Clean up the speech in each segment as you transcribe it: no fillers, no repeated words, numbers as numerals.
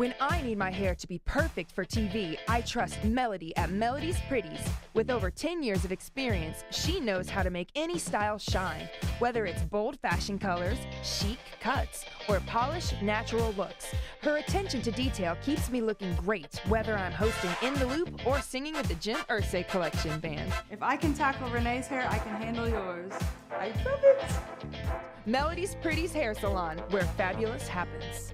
When I need my hair to be perfect for TV, I trust Melody at Melody's Pretties. With over 10 years of experience, she knows how to make any style shine. Whether it's bold fashion colors, chic cuts, or polished natural looks, her attention to detail keeps me looking great, whether I'm hosting In the Loop or singing with the Jim Irsay Collection Band. If I can tackle Renee's hair, I can handle yours. I love it. Melody's Pretties Hair Salon, where fabulous happens.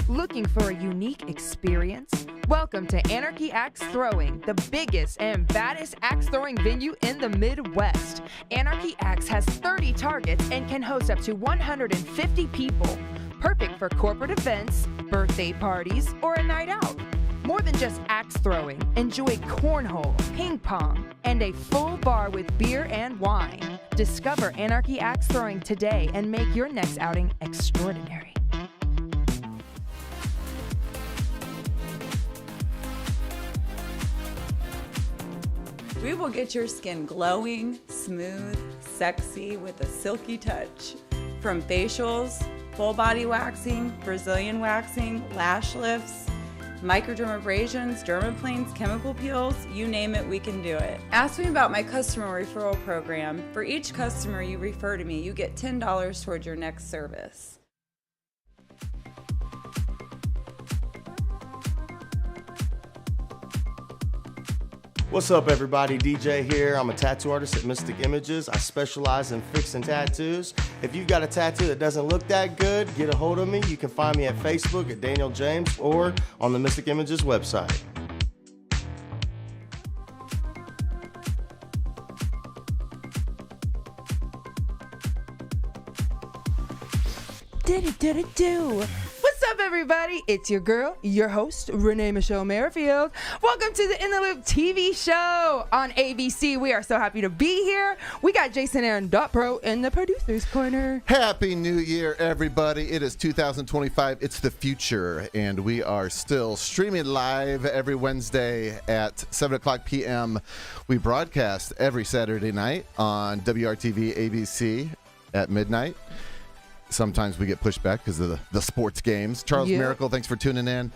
Looking for a unique experience? Welcome to Anarchy Axe Throwing, the biggest and baddest axe throwing venue in the Midwest. Anarchy Axe has 30 targets and can host up to 150 people. Perfect for corporate events, birthday parties, or a night out. More than just axe throwing, enjoy cornhole, ping pong, and a full bar with beer and wine. Discover Anarchy Axe Throwing today and make your next outing extraordinary. We will get your skin glowing, smooth, sexy with a silky touch. From facials, full body waxing, Brazilian waxing, lash lifts, microdermabrasions, dermaplanes, chemical peels, you name it, we can do it. Ask me about my customer referral program. For each customer you refer to me, you get $10 towards your next service. What's up, everybody? DJ here. I'm a tattoo artist at Mystic Images. I specialize in fixing tattoos. If you've got a tattoo that doesn't look that good, get a hold of me. You can find me at Facebook at Daniel James or on the Mystic Images website. Do. What's up, everybody? It's your girl, your host, Renée Michelle Merrifield. Welcome to the In the Loop TV show on ABC. We are so happy to be here. We got Jason Aaron Pro in the producer's corner. Happy New Year, everybody. It is 2025. It's the future, and we are still streaming live every Wednesday at 7 o'clock p.m. We broadcast every Saturday night on WRTV ABC at midnight. Sometimes we get pushed back because of the sports games. Charles Miracle, thanks for tuning in.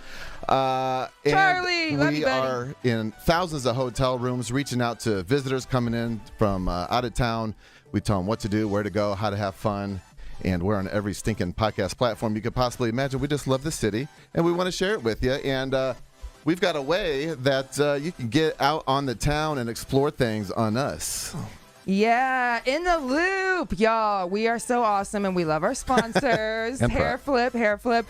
Charlie, love you, buddy. We are in thousands of hotel rooms reaching out to visitors coming in from out of town. We tell them what to do, where to go, how to have fun. And we're on every stinking podcast platform you could possibly imagine. We just love the city, and we want to share it with you. And we've got a way that you can get out on the town and explore things on us. Yeah, In the Loop, y'all. We are so awesome, and we love our sponsors. Hair Flip.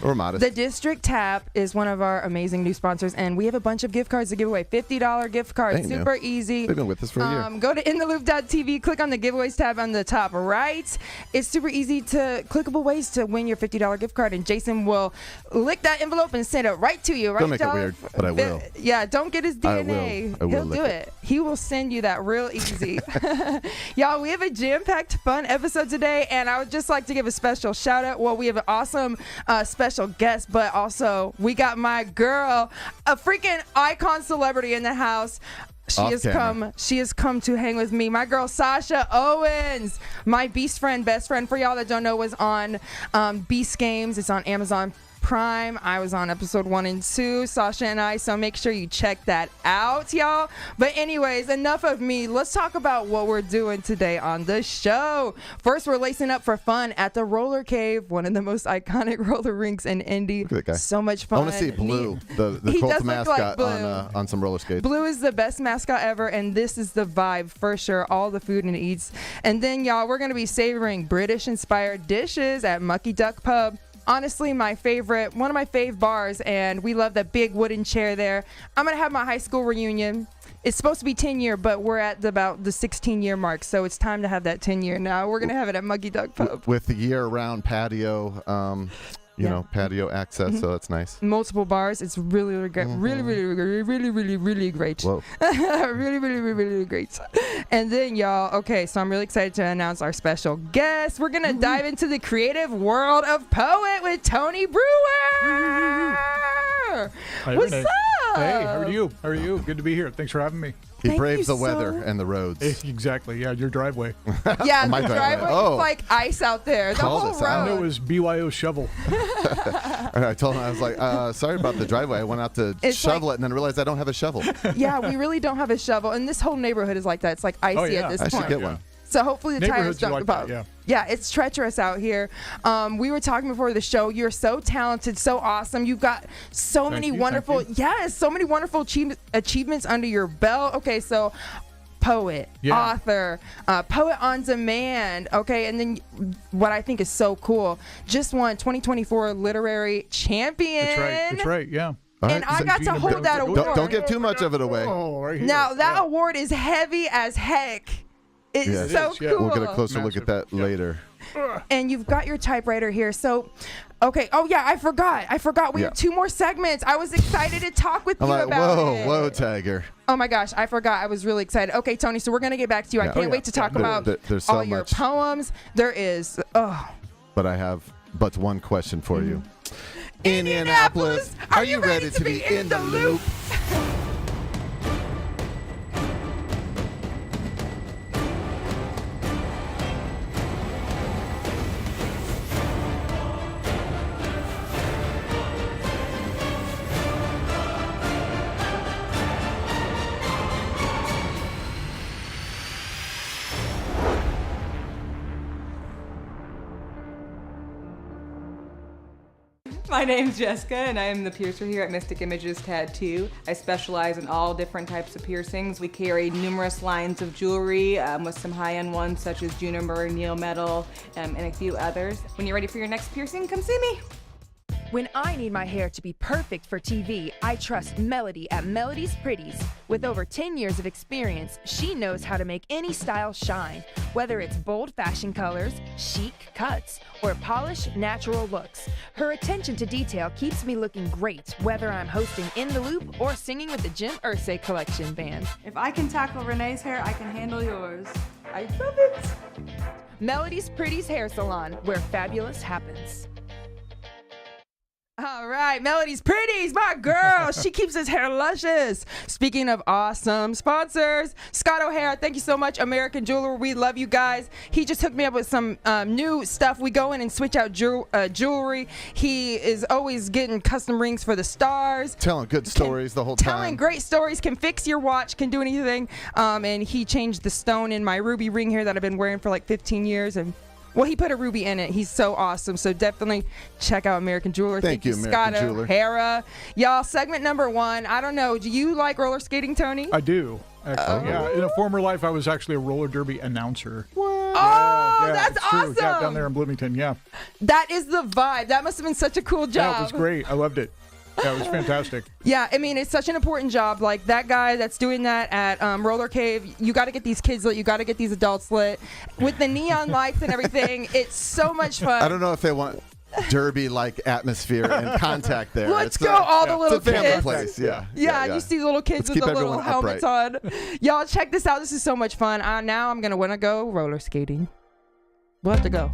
We're modest. The District Tap is one of our amazing new sponsors, and we have a bunch of gift cards to give away. $50 gift cards, super easy. They've been with us for a year. Go to intheloop.tv, click on the giveaways tab on the top right. It's super easy to clickable ways to win your $50 gift card, and Jason will lick that envelope and send it right to you. Right, don't make it weird, but I will. Yeah, don't get his DNA. I will He'll do it. He will send you that real easy. Y'all, we have a jam-packed, fun episode today, and I would just like to give a special shout-out. Well, we have an awesome special guest, but also we got my girl, a freaking icon celebrity in the house. She has come to hang with me. My girl, Sasha Owens, my best friend. For y'all that don't know, was on Beast Games. It's on Amazon Prime. I was on episode 1 and 2, Sasha and I, so make sure you check that out, y'all. But anyways, enough of me. Let's talk about what we're doing today on the show. First, we're lacing up for fun at the Roller Cave, one of the most iconic roller rinks in Indy. Look at that guy. So much fun. I want to see Blue, the Colts mascot, like on some roller skates. Blue is the best mascot ever, and this is the vibe for sure. All the food and eats. And then, y'all, we're going to be savoring British-inspired dishes at Mucky Duck Pub. Honestly, one of my fave bars, and we love that big wooden chair there. I'm going to have my high school reunion. It's supposed to be 10-year, but we're at about the 16-year mark, so it's time to have that 10-year now. We're going to have it at Mucky Duck Pub. With the year-round patio, patio access, so that's nice. Multiple bars. It's really, really great. Really great. Whoa. really great. And then, y'all, okay, so I'm really excited to announce our special guest. We're going to dive into the creative world of poet with Tony Brewer. Hi, What's Renee. Hey, how are you? How are you? Good to be here. Thanks for having me. He Thank braves you the weather so- and the roads. Exactly. Yeah, your driveway. Yeah, My the driveway. driveway Oh. is like ice out there. The Called whole us out. I know it road. was BYO shovel. And I told him, I was like, sorry about the driveway. I went out to It's shovel it and then realized I don't have a shovel. Yeah, we really don't have a shovel, and this whole neighborhood is like that. It's like icy Oh, yeah. at this I point. should get one. So hopefully the tires Neighborhoods are don't like pop. that, Yeah, it's treacherous out here. We were talking before the show. You're so talented, so awesome. You've got so many wonderful, so many wonderful achievements under your belt. Okay, so poet, author, poet on demand. Okay, and then what I think is so cool, just won 2024 literary champion. That's right. Yeah. All And right, I got to Gina hold that Brown- award. don't give too much of it away. Oh, right here. Now that Yeah. award is heavy as heck. It's Yes. so It is, yeah. cool. We'll get a closer look at that Massive. later. And you've got your typewriter here. So, okay. Oh yeah, I forgot. We Yeah. have 2 more segments. I was excited to talk with I'm you like, about whoa, it. whoa, Tiger. Oh my gosh, I forgot. I was really excited. Okay, Tony. So we're gonna get back to you. I Yeah. can't Oh, yeah. wait to talk Yeah. about There's so all your much. poems. There is. Oh. But I have but one question for you. Indianapolis, are you ready to be in the loop? My name's Jessica, and I am the piercer here at Mystic Images Tattoo. I specialize in all different types of piercings. We carry numerous lines of jewelry with some high-end ones such as juniper, needle metal, and a few others. When you're ready for your next piercing, come see me. When I need my hair to be perfect for TV, I trust Melody at Melody's Pretties. With over 10 years of experience, she knows how to make any style shine, whether it's bold fashion colors, chic cuts, or polished natural looks. Her attention to detail keeps me looking great, whether I'm hosting In the Loop or singing with the Jim Irsay Collection Band. If I can tackle Renee's hair, I can handle yours. I love it. Melody's Pretties Hair Salon, where fabulous happens. All right, Melody's Pretties, my girl. She keeps his hair luscious. Speaking of awesome sponsors, Scott O'Hara, thank you so much. American Jeweler, we love you guys. He just hooked me up with some new stuff. We go in and switch out jewelry. He is always getting custom rings for the stars. Telling good stories the whole time. Telling great stories, can fix your watch, can do anything. And he changed the stone in my ruby ring here that I've been wearing for like 15 years. And well, he put a ruby in it. He's so awesome. So definitely check out American Jeweler. Thank you, Scott American Jeweler. O'Hara. Y'all, segment number 1. I don't know. Do you like roller skating, Tony? I do. Actually, yeah. In a former life, I was actually a roller derby announcer. Oh, Yeah, that's it's true. awesome. Yeah, down there in Bloomington. Yeah. That is the vibe. That must have been such a cool job. Yeah, it was great. I loved it. Yeah, it was fantastic. Yeah, I mean, it's such an important job. Like that guy that's doing that at Roller Cave, you got to get these kids lit. You got to get these adults lit. With the neon lights and everything, it's so much fun. I don't know if they want derby-like atmosphere and contact there. Let's It's go, all the little it's a family kids. place. Yeah. Yeah, you see the little kids Let's with keep the little everyone helmets on. Y'all, check this out. This is so much fun. Now I'm going to want to go roller skating. We'll have to go.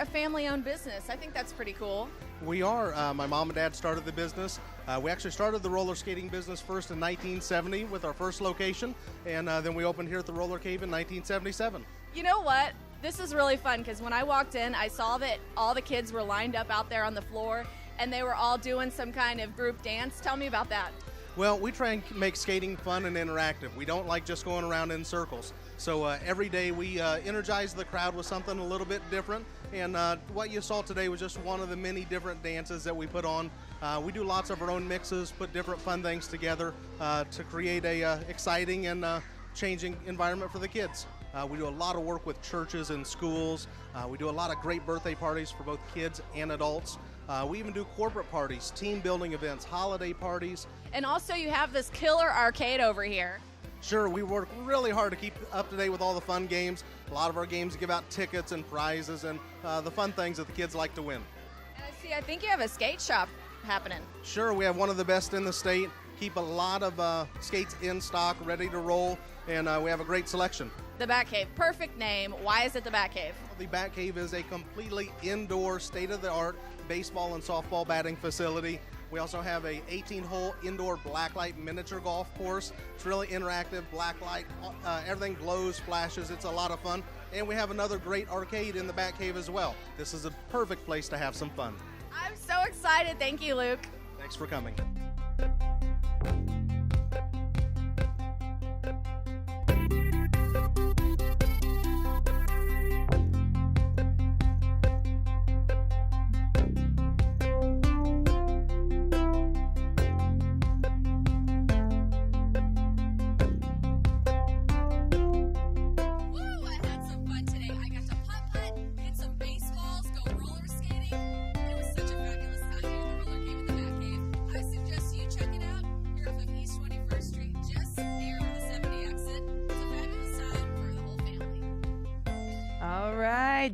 a family-owned business. I think that's pretty cool. We are. My mom and dad started the business. We actually started the roller skating business first in 1970 with our first location, and then we opened here at the Roller Cave in 1977. You know what? This is really fun because when I walked in, I saw that all the kids were lined up out there on the floor, and they were all doing some kind of group dance. Tell me about that. Well, we try and make skating fun and interactive. We don't like just going around in circles. So every day we energize the crowd with something a little bit different. And what you saw today was just one of the many different dances that we put on. We do lots of our own mixes, put different fun things together to create a exciting and changing environment for the kids. We do a lot of work with churches and schools. We do a lot of great birthday parties for both kids and adults. We even do corporate parties, team building events, holiday parties. And also you have this killer arcade over here. Sure, we work really hard to keep up to date with all the fun games. A lot of our games give out tickets and prizes and the fun things that the kids like to win. And I think you have a skate shop happening. Sure, we have one of the best in the state. Keep a lot of skates in stock, ready to roll, and we have a great selection. The Bat Cave, perfect name. Why is it the Bat Cave? The Bat Cave is a completely indoor, state-of-the-art baseball and softball batting facility. We also have a 18-hole indoor blacklight miniature golf course. It's really interactive, blacklight, everything glows, flashes. It's a lot of fun. And we have another great arcade in the Bat Cave as well. This is a perfect place to have some fun. I'm so excited. Thank you, Luke. Thanks for coming.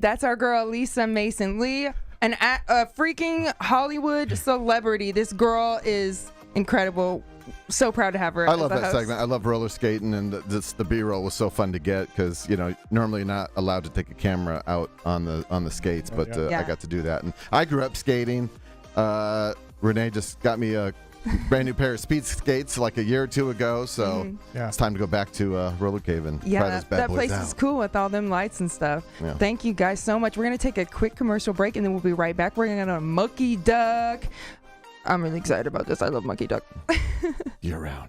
That's our girl Lisa Mason Lee, a freaking Hollywood celebrity. This girl is incredible. So proud to have her. I love that segment. I love roller skating, and the B-roll was so fun to get because normally you're not allowed to take a camera out on the skates, but I got to do that. And I grew up skating. Renee just got me a brand new pair of speed skates like a year or two ago, so it's time to go back to Roller Cave and try those bad that boys place out. is cool with all them lights and stuff. Yeah. Thank you guys so much. We're going to take a quick commercial break, and then we'll be right back. We're going to Mucky Duck. I'm really excited about this. I love Mucky Duck. Year round.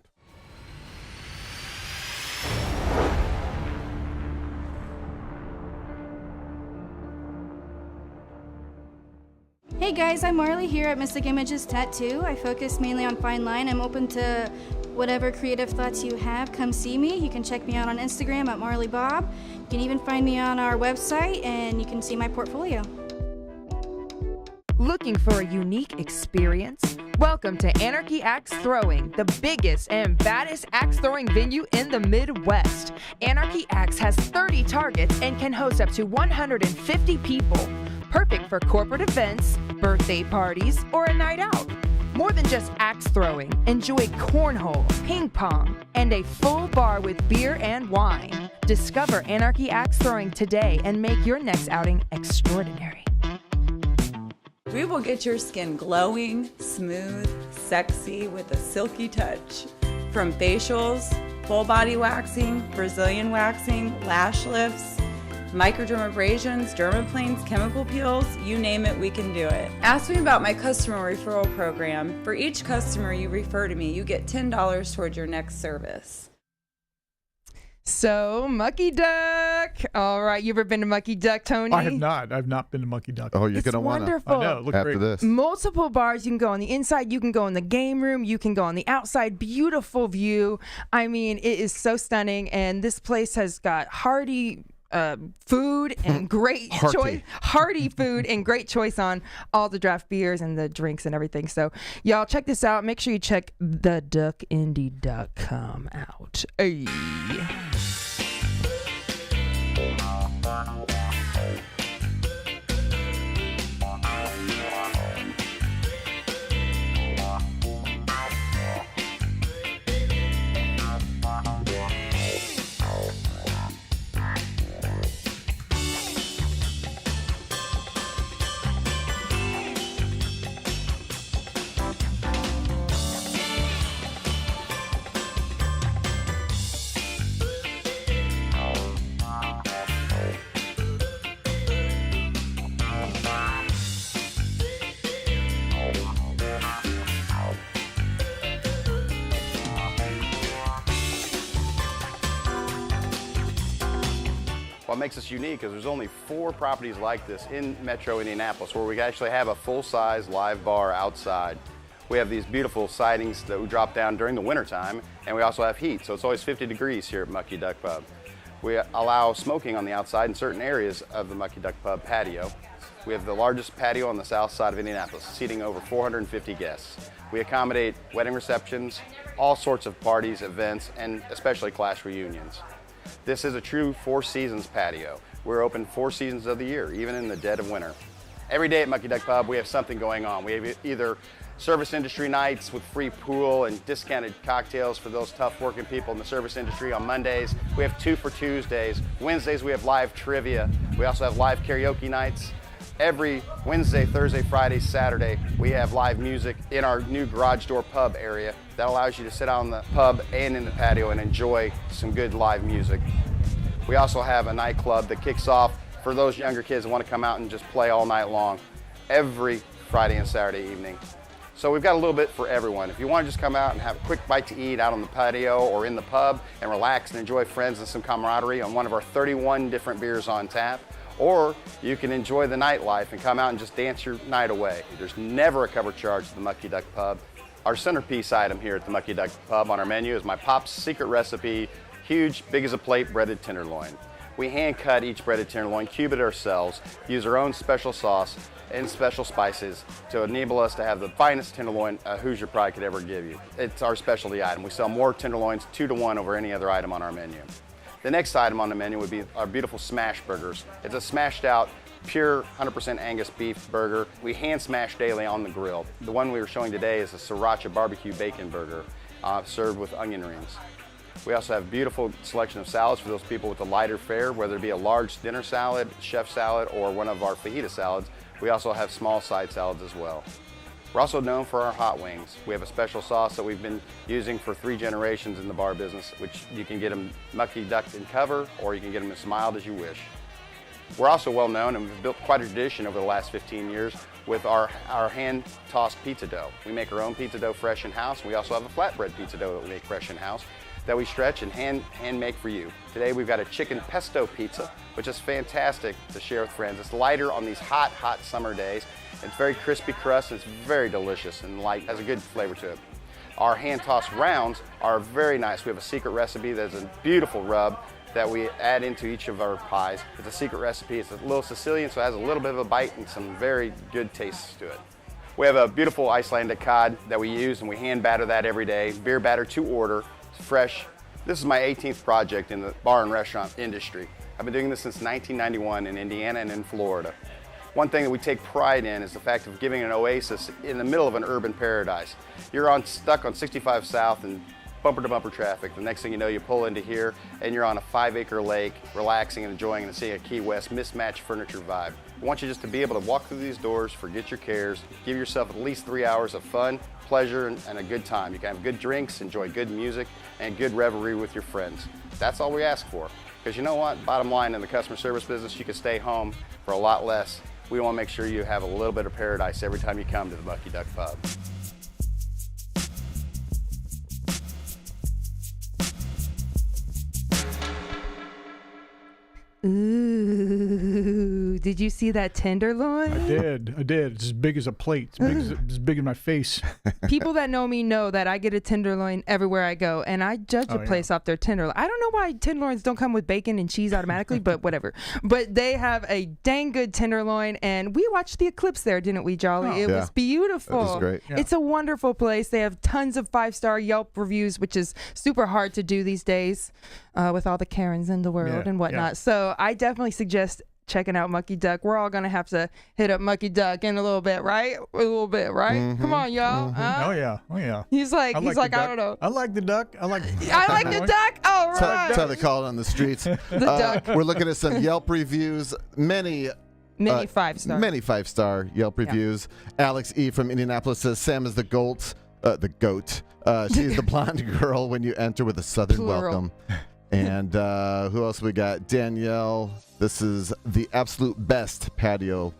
Hey guys, I'm Marley here at Mystic Images Tattoo. I focus mainly on fine line. I'm open to whatever creative thoughts you have. Come see me. You can check me out on Instagram at Marley Bob. You can even find me on our website and you can see my portfolio. Looking for a unique experience? Welcome to Anarchy Axe Throwing, the biggest and baddest axe throwing venue in the Midwest. Anarchy Axe has 30 targets and can host up to 150 people. Perfect for corporate events, birthday parties, or a night out. More than just axe throwing, enjoy cornhole, ping pong, and a full bar with beer and wine. Discover Anarchy Axe Throwing today and make your next outing extraordinary. We will get your skin glowing, smooth, sexy with a silky touch. From facials, full body waxing, Brazilian waxing, lash lifts, microdermabrasions, dermaplanes, chemical peels, you name it, we can do it. Ask me about my customer referral program. For each customer you refer to me, you get $10 towards your next service. So, Mucky Duck. All right, you ever been to Mucky Duck, Tony? I have not. I've not been to Mucky Duck. Oh, you're going to want to. Wonderful. I know, look after great. this. Multiple bars. You can go on the inside. You can go in the game room. You can go on the outside. Beautiful view. I mean, it is so stunning. And this place has got hearty food and great choice. Hearty food and great choice on all the draft beers and the drinks and everything. So, y'all check this out. Make sure you check theduckindie.com out. Hey. What makes us unique is there's only 4 properties like this in Metro Indianapolis where we actually have a full-size live bar outside. We have these beautiful sidings that we drop down during the wintertime, and we also have heat, so it's always 50 degrees here at Mucky Duck Pub. We allow smoking on the outside in certain areas of the Mucky Duck Pub patio. We have the largest patio on the south side of Indianapolis, seating over 450 guests. We accommodate wedding receptions, all sorts of parties, events, and especially class reunions. This is a true 4 seasons patio. We're open 4 seasons of the year, even in the dead of winter. Every day at Mucky Duck Pub, we have something going on. We have either service industry nights with free pool and discounted cocktails for those tough working people in the service industry on Mondays. We have 2 for Tuesdays. Wednesdays, we have live trivia. We also have live karaoke nights. Every Wednesday, Thursday, Friday, Saturday, we have live music in our new garage door pub area that allows you to sit out on the pub and in the patio and enjoy some good live music. We also have a nightclub that kicks off for those younger kids that want to come out and just play all night long every Friday and Saturday evening. So we've got a little bit for everyone. If you want to just come out and have a quick bite to eat out on the patio or in the pub and relax and enjoy friends and some camaraderie on one of our 31 different beers on tap, or you can enjoy the nightlife and come out and just dance your night away. There's never a cover charge at the Mucky Duck Pub. Our centerpiece item here at the Mucky Duck Pub on our menu is my Pop's secret recipe, huge, big as a plate breaded tenderloin. We hand cut each breaded tenderloin, cube it ourselves, use our own special sauce and special spices to enable us to have the finest tenderloin a Hoosier probably could ever give you. It's our specialty item. We sell more tenderloins 2 to 1 over any other item on our menu. The next item on the menu would be our beautiful smash burgers. It's a smashed out, pure 100% Angus beef burger. We hand smash daily on the grill. The one we were showing today is a sriracha barbecue bacon burger served with onion rings. We also have a beautiful selection of salads for those people with a lighter fare, whether it be a large dinner salad, chef salad, or one of our fajita salads. We also have small side salads as well. We're also known for our hot wings. We have a special sauce that we've been using for 3 generations in the bar business, which you can get them Mucky Duck in cover, or you can get them as mild as you wish. We're also well known, and we've built quite a tradition over the last 15 years with our hand-tossed pizza dough. We make our own pizza dough fresh in-house. We also have a flatbread pizza dough that we make fresh in-house that we stretch and hand make for you. Today we've got a chicken pesto pizza, which is fantastic to share with friends. It's lighter on these hot summer days. It's very crispy crust, it's very delicious and light, has a good flavor to it. Our hand-tossed rounds are very nice. We have a secret recipe that's a beautiful rub that we add into each of our pies. It's a secret recipe, it's a little Sicilian, so it has a little bit of a bite and some very good tastes to it. We have a beautiful Icelandic cod that we use, and we hand batter that every day. Beer batter to order, it's fresh. This is my 18th project in the bar and restaurant industry. I've been doing this since 1991 in Indiana and in Florida. One thing that we take pride in is the fact of giving an oasis in the middle of an urban paradise. You're stuck on 65 South and bumper-to-bumper traffic. The next thing you know, you pull into here and you're on a 5-acre lake, relaxing and enjoying and seeing a Key West mismatched furniture vibe. I want you just to be able to walk through these doors, forget your cares, give yourself at least 3 hours of fun, pleasure, and a good time. You can have good drinks, enjoy good music, and good revelry with your friends. That's all we ask for. Because you know what? Bottom line, in the customer service business, you can stay home for a lot less. We want to make sure you have a little bit of paradise every time you come to the Mucky Duck Pub. Ooh, did you see that tenderloin? I did. It's as big as a plate. It's big as my face. People that know me know that I get a tenderloin everywhere I go, and I judge a place off their tenderloin. I don't know why tenderloins don't come with bacon and cheese automatically, but whatever. But they have a dang good tenderloin, and we watched the eclipse there, didn't we, Jolly? It was beautiful. It was great. Yeah. It's a wonderful place. They have tons of 5-star Yelp reviews, which is super hard to do these days with all the Karens in the world and whatnot. Yeah. So I definitely suggest checking out Mucky Duck. We're all going to have to hit up Mucky Duck in a little bit, right? Mm-hmm. Come on, y'all. Mm-hmm. Oh, yeah. He's like, I don't know. I like the duck. I like the duck. All right. That's how they call it on the streets. The duck. We're looking at some Yelp reviews. Many 5-star. Many 5-star Yelp reviews. Alex E. from Indianapolis says, Sam is the goat. She's the blonde girl when you enter with a southern welcome. And who else we got? Danielle. This is the absolute best patio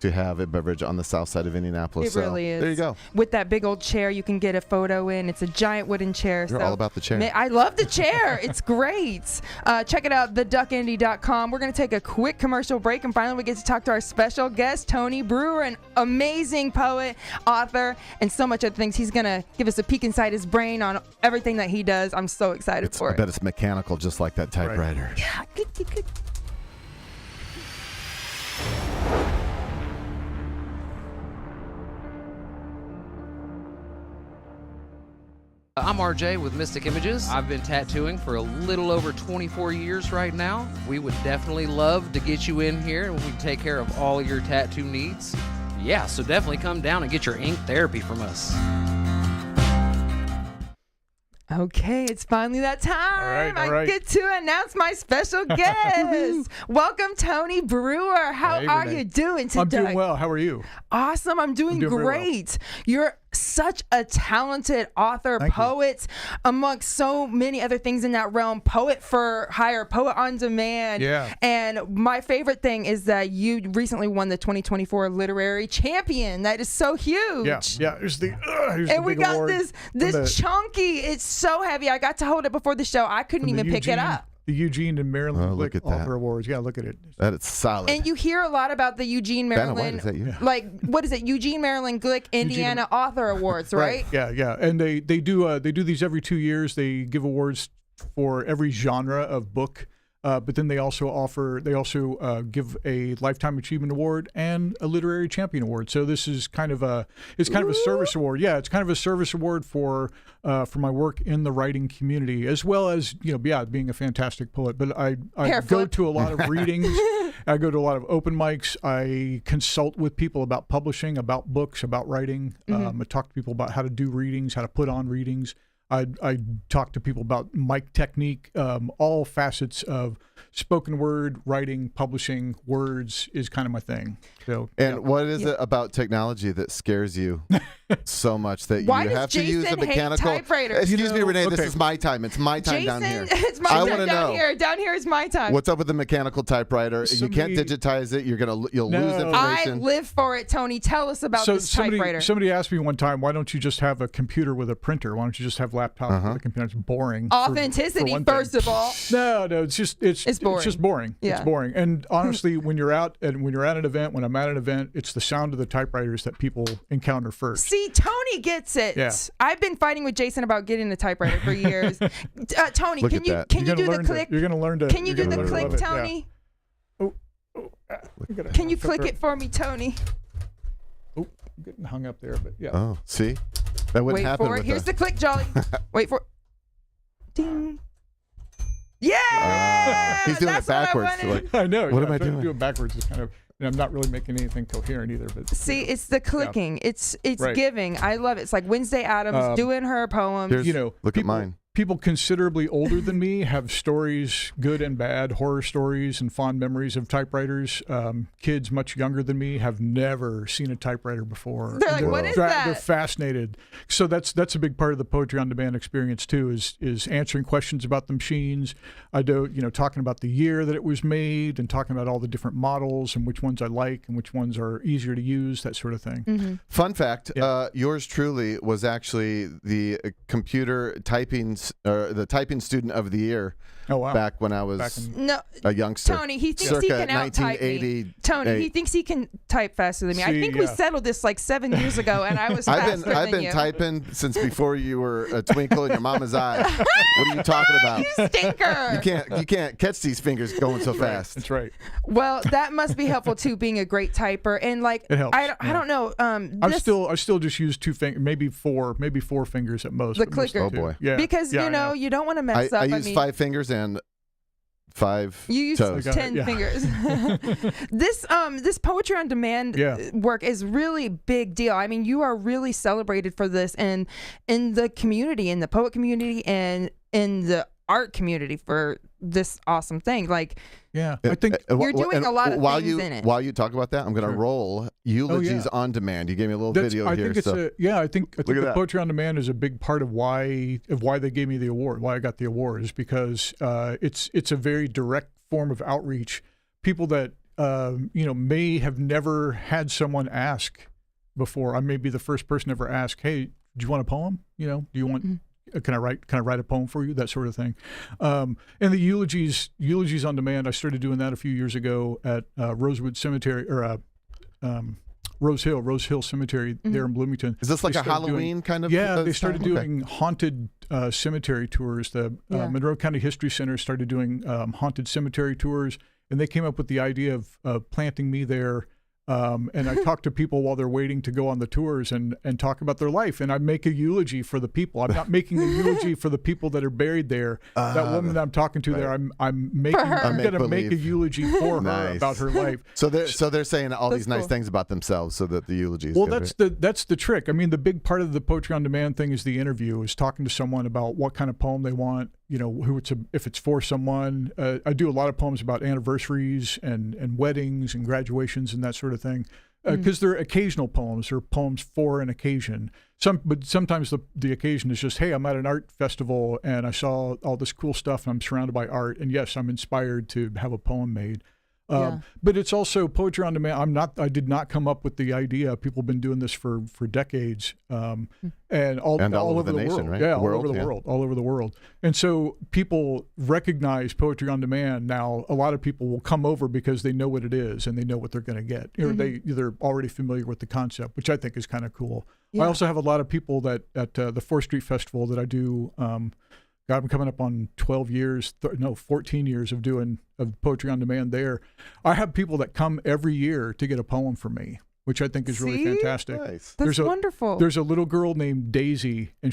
to have a beverage on the south side of Indianapolis. It really is. There you go. With that big old chair you can get a photo in. It's a giant wooden chair. You're all about the chair. I love the chair. It's great. Check it out, theduckindy.com. We're going to take a quick commercial break, and finally we get to talk to our special guest, Tony Brewer, an amazing poet, author, and so much other things. He's going to give us a peek inside his brain on everything that he does. I'm so excited for it. I bet it's mechanical, just like that typewriter. Right. Yeah, good. I'm RJ with Mystic Images. I've been tattooing for a little over 24 years right now. We would definitely love to get you in here, and we can take care of all your tattoo needs. Yeah, so definitely come down and get your ink therapy from us. Okay, it's finally that time. All right. I get to announce my special guest. Welcome, Tony Brewer. How are Renee. you doing today? I'm doing well. How are you? Awesome. I'm doing very well. great. You're such a talented author, Thank you. poet, amongst so many other things in that realm. Poet for hire, poet on demand. Yeah. And my favorite thing is that you recently won the 2024 Literary Champion. That is so huge. Yeah. Here's the And we big got award this from the- chunky. It's so heavy. I got to hold it before the show. I couldn't from the even pick it Eugene- up. The Eugene and Maryland look at that. Author Awards. Yeah, look at it. That is solid. And you hear a lot about the Eugene, Vanna White, Maryland, is that you? like what is it? Eugene, Maryland, Glick, Indiana Author Awards, right? Yeah. And they do these every 2 years. They give awards for every genre of book. But then they also give a Lifetime Achievement Award and a Literary Champion Award. So this is kind of a service award. Yeah, it's kind of a service award for my work in the writing community, as well as being a fantastic poet. But I go to a lot of readings. I go to a lot of open mics. I consult with people about publishing, about books, about writing. I talk to people about how to do readings, how to put on readings. I talk to people about mic technique. All facets of spoken word, writing, publishing, words is kind of my thing. So, what is it about technology that scares you so much that Why you does have to use Jason the hate mechanical? typewriters? Excuse me, Renee. This okay. is my time. It's my time down here. It's my I time wanna down know. here. Down here is my time. What's up with the mechanical typewriter? You can't Somebody- digitize it. You'll No. lose I information. live for it, Tony. Tell us about this typewriter. Somebody asked me one time, why don't you just have a computer with a printer? Why don't you just have laptops with a computer? It's boring. Authenticity, for one thing. first of all. No, it's just boring. It's just boring. Yeah. It's boring. And honestly, when you're at an event, when I'm at an event, it's the sound of the typewriters that people encounter first. See, Tony gets it. Yeah. I've been fighting with Jason about getting a typewriter for years. Tony, Look can at you that. can You're you do gonna the learn to- click? You're going to learn to. Can you you're do gonna the learn to click, love it. Tony? Yeah. Can you click it for me, Tony? Oh, I'm getting hung up there, but yeah. Oh, see, that wouldn't Wait happen for it. with Here's the click, Jolly. Wait for it. Ding. Yeah! He's doing it That's what I backwards. wanted. Like, I know. What am I trying to doing? do it backwards is kind of. I'm not really making anything coherent either. But See, it's the clicking. It's Right. giving. I love it. It's like Wednesday Addams doing her poems. Here's- look at mine. People considerably older than me have stories, good and bad, horror stories and fond memories of typewriters. Kids much younger than me have never seen a typewriter before. They're like, "What is that?" They're fascinated. So that's a big part of the Poetry on Demand experience too. Is answering questions about the machines. I do talking about the year that it was made and talking about all the different models and which ones I like and which ones are easier to use, that sort of thing. Fun fact: Yeah. yours truly was actually the computer typing, the typing student of the year. Oh wow! Back when I was No, a youngster. Tony, he thinks circa he can out-type 1980. me. Tony, he thinks he can type faster than me. I See, think we yeah. settled this like 7 years ago, and I was faster I've than been you. typing since before you were a twinkle in your mama's eye. What are you talking about? You stinker. You can't catch these fingers going so fast. That's right. Well, that must be helpful too, being a great typer. And like, It helps, I don't know. I still just use 2 fingers, maybe four fingers at most. The but mostly clicker. Oh, 2. boy. Yeah. because Yeah, I know. you don't want to mess I up. use mean, 5 fingers and 5 You use toes. 10 Yeah. fingers. This Poetry on Demand work is really big deal. I mean, you are really celebrated for this, and in the community, in the poet community, and in the art community for this awesome thing. Like, Yeah, I think you're doing a lot of while things you, in it. While you talk about that, I'm going to Sure. roll Eulogies on Demand. You gave me a little video I here. think it's so. I think at the that. Poetry on Demand is a big part of why they gave me the award, why I got the award, is because it's a very direct form of outreach. People that may have never had someone ask before. I may be the first person ever asked, "Hey, do you want a poem? Do you want? Can I write a poem for you?" That sort of thing. And the eulogies on demand. I started doing that a few years ago at Rosewood Cemetery or Rose Hill Cemetery there in Bloomington. Is this like a Halloween kind of? Yeah, they started doing haunted cemetery tours. The Monroe County History Center started doing haunted cemetery tours, and they came up with the idea of planting me there. And I talk to people while they're waiting to go on the tours and talk about their life. And I make a eulogy for the people. I'm not making a eulogy for the people that are buried there. That woman that I'm talking to there, I'm going to make a eulogy for her about her life. So they're saying all these nice things about themselves so that the eulogy is good, that's the trick. I mean, the big part of the Poetry on Demand thing is the interview, is talking to someone about what kind of poem they want. If it's for someone. I do a lot of poems about anniversaries and weddings and graduations and that sort of thing, because they're occasional poems or poems for an occasion. But sometimes the occasion is just, hey, I'm at an art festival and I saw all this cool stuff and I'm surrounded by art, and yes, I'm inspired to have a poem made. But it's also Poetry on Demand. I did not come up with the idea. People have been doing this for decades, and all over the nation, world. Right? Yeah, all over the world. And so people recognize Poetry on Demand now. A lot of people will come over because they know what it is and they know what they're going to get, or they're already familiar with the concept, which I think is kind of cool. Yeah. I also have a lot of people that at the 4th Street Festival that I do. I'm coming up on 14 years of Poetry on Demand there. I have people that come every year to get a poem from me, which I think is really fantastic. Nice. That's wonderful. There's a little girl named Daisy, and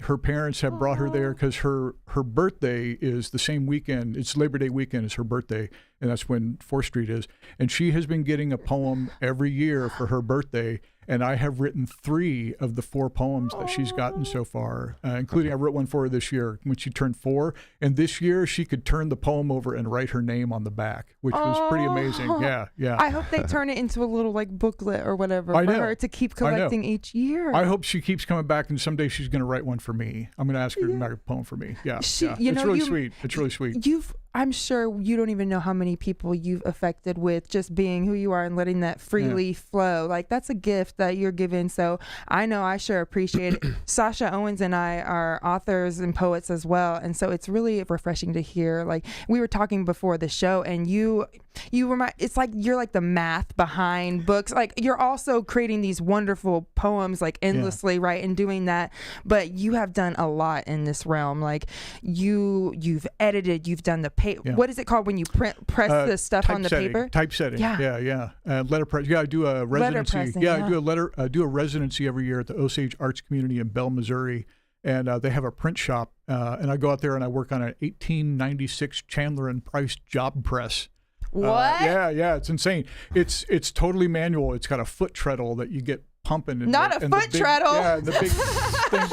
her parents have brought her there because her birthday is the same weekend. It's Labor Day weekend is her birthday, and that's when 4th Street is. And she has been getting a poem every year for her birthday. And I have written 3 of the 4 poems that she's gotten so far, including I wrote one for her this year when she turned 4. And this year she could turn the poem over and write her name on the back, which was pretty amazing. Yeah. I hope they turn it into a little booklet or whatever for her to keep collecting each year. I hope she keeps coming back, and someday she's going to write one for me. I'm going to ask her to write a poem for me. Yeah. It's really sweet. It's really sweet. I'm sure you don't even know how many people you've affected with just being who you are and letting that freely flow. That's a gift that you're given. So I know I sure appreciate it. Sasha Owens and I are authors and poets as well. And so it's really refreshing to hear. We were talking before the show, and you remind, it's like you're like the math behind books. You're also creating these wonderful poems endlessly, right? And doing that. But you have done a lot in this realm. You've edited, you've done the what is it called when you press the stuff on the paper? Typesetting. Yeah. Letterpress. Yeah, I do a residency. I do a residency every year at the Osage Arts Community in Bell, Missouri, and they have a print shop. And I go out there and I work on an 1896 Chandler and Price job press. What? Yeah, it's insane. It's totally manual. It's got a foot treadle that you get pumping. Not a foot treadle. Yeah, the big thing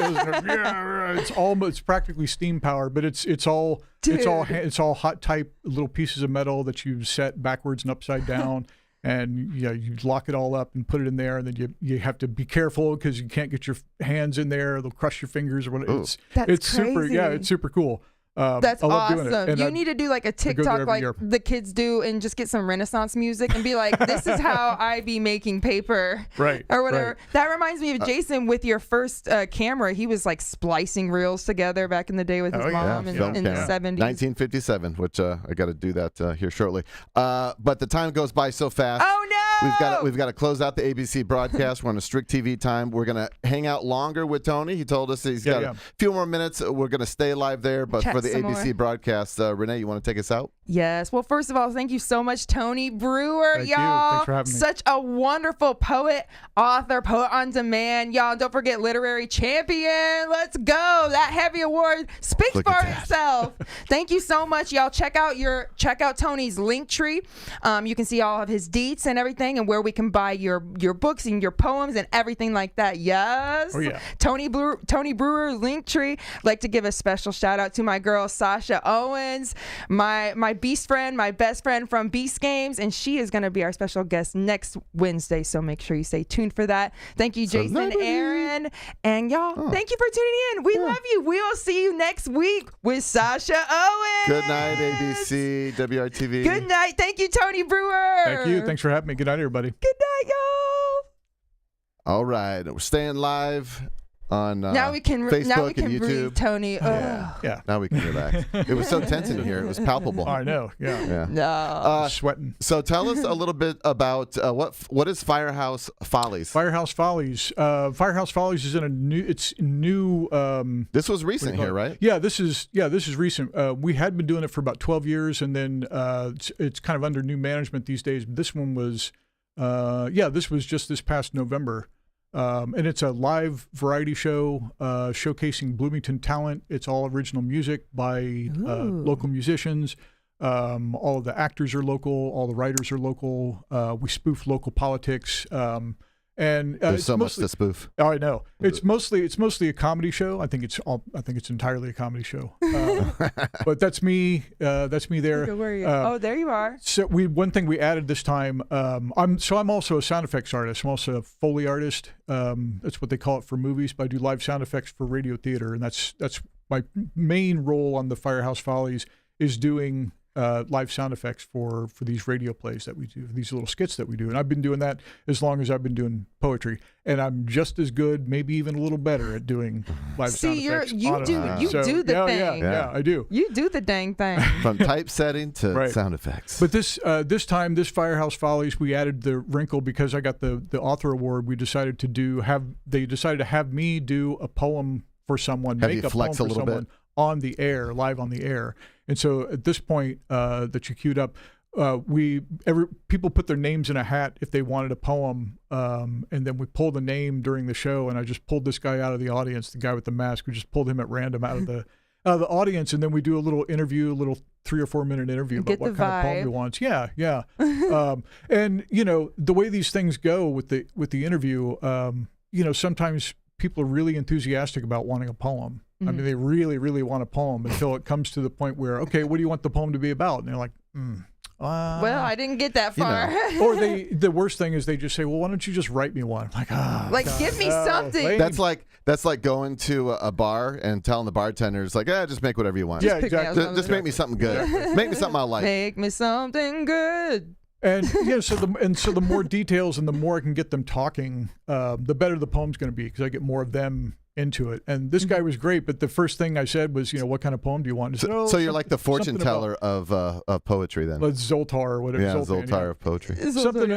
goes. It's practically steam powered, but it's all hot type little pieces of metal that you set backwards and upside down. And you lock it all up and put it in there, and then you have to be careful because you can't get your hands in there; they'll crush your fingers or whatever. It's crazy. Super. Yeah, it's super cool. That's awesome. You need to do a TikTok the kids do and just get some Renaissance music and be like, this is how I be making paper. Right. Or whatever. Right. That reminds me of Jason with your first camera. He was splicing reels together back in the day with his mom in the 70s. 1957, which I got to do that here shortly. But the time goes by so fast. Oh, no! We've got to close out the ABC broadcast. We're on a strict TV time. We're going to hang out longer with Tony. He told us he's got a few more minutes. We're going to stay live there. But for the ABC broadcast, Renee, you want to take us out? Yes. Well, first of all, thank you so much, Tony Brewer. Thank you. Thanks for having me. Such a wonderful poet, author, poet on demand. Y'all, don't forget literary champion. Let's go. That heavy award speaks for itself. Thank you so much, y'all. Check out Tony's link tree. You can see all of his deets and everything. everything and where we can buy your books and your poems and everything like that. Yes. Oh, yeah. Tony Brewer, Linktree. I'd like to give a special shout out to my girl Sasha Owens, my Beast friend, my best friend from Beast Games, and she is going to be our special guest next Wednesday. So make sure you stay tuned for that. Thank you, Jason, Aaron, and y'all. Thank you for tuning in. We love you. We will see you next week with Sasha Owens. Good night, ABC, WRTV. Good night. Thank you, Tony Brewer. Thank you. Thanks for having me. Good night, everybody. Good night, y'all. All right. We're staying live on now we can Facebook and YouTube. breathe, Tony. Yeah. Now we can relax. It was so tense in here. It was palpable. I know. Yeah. No. Sweating. So tell us a little bit about what is Firehouse Follies? Firehouse Follies. Firehouse Follies is in a new. It's new. This was recent here, right? Yeah. This is recent. We had been doing it for about 12 years, and then it's kind of under new management these days. But this one was, this was just this past November. And it's a live variety show showcasing Bloomington talent. It's all original music by local musicians. All of the actors are local. All the writers are local. We spoof local politics. And there's so much to spoof. Oh, I know. It's mostly a comedy show. I think it's entirely a comedy show. But that's me. That's me there. Where are you? There you are. So one thing we added this time. I'm also a sound effects artist. I'm also a Foley artist. That's what they call it for movies. But I do live sound effects for radio theater, and that's my main role on the Firehouse Follies is doing live sound effects for these radio plays that we do, these little skits that we do. And I've been doing that as long as I've been doing poetry. And I'm just as good, maybe even a little better at doing live sound effects. You do the thing. Yeah, I do. You do the dang thing. From typesetting to sound effects. But this time, this Firehouse Follies, we added the wrinkle because I got the author award. We decided to have me do a poem for someone, have make you a poem flex for a little someone bit? On the air, live on the air. And so at this point that you queued up, people put their names in a hat if they wanted a poem, and then we pulled a name during the show, and I just pulled this guy out of the audience, the guy with the mask. We just pulled him at random out of the audience, and then we do a little interview, a little 3 or 4 minute interview about what kind of poem he wants. Yeah. And the way these things go with the interview, sometimes people are really enthusiastic about wanting a poem. I mean, they really, really want a poem until it comes to the point where, okay, what do you want the poem to be about? And they're like, well, I didn't get that far. Or the worst thing is they just say, well, why don't you just write me one? I'm like, give me something. Lame. That's like going to a bar and telling the bartenders, like, just make whatever you want. Yeah, exactly. Just make me something good. Make me something I like. Make me something good. And so the more details and the more I can get them talking, the better the poem's going to be because I get more of them into it. And this guy was great, but the first thing I said was, what kind of poem do you want? Said, so you're like the fortune teller of poetry then? Zoltar or whatever. Yeah, Zoltar of poetry.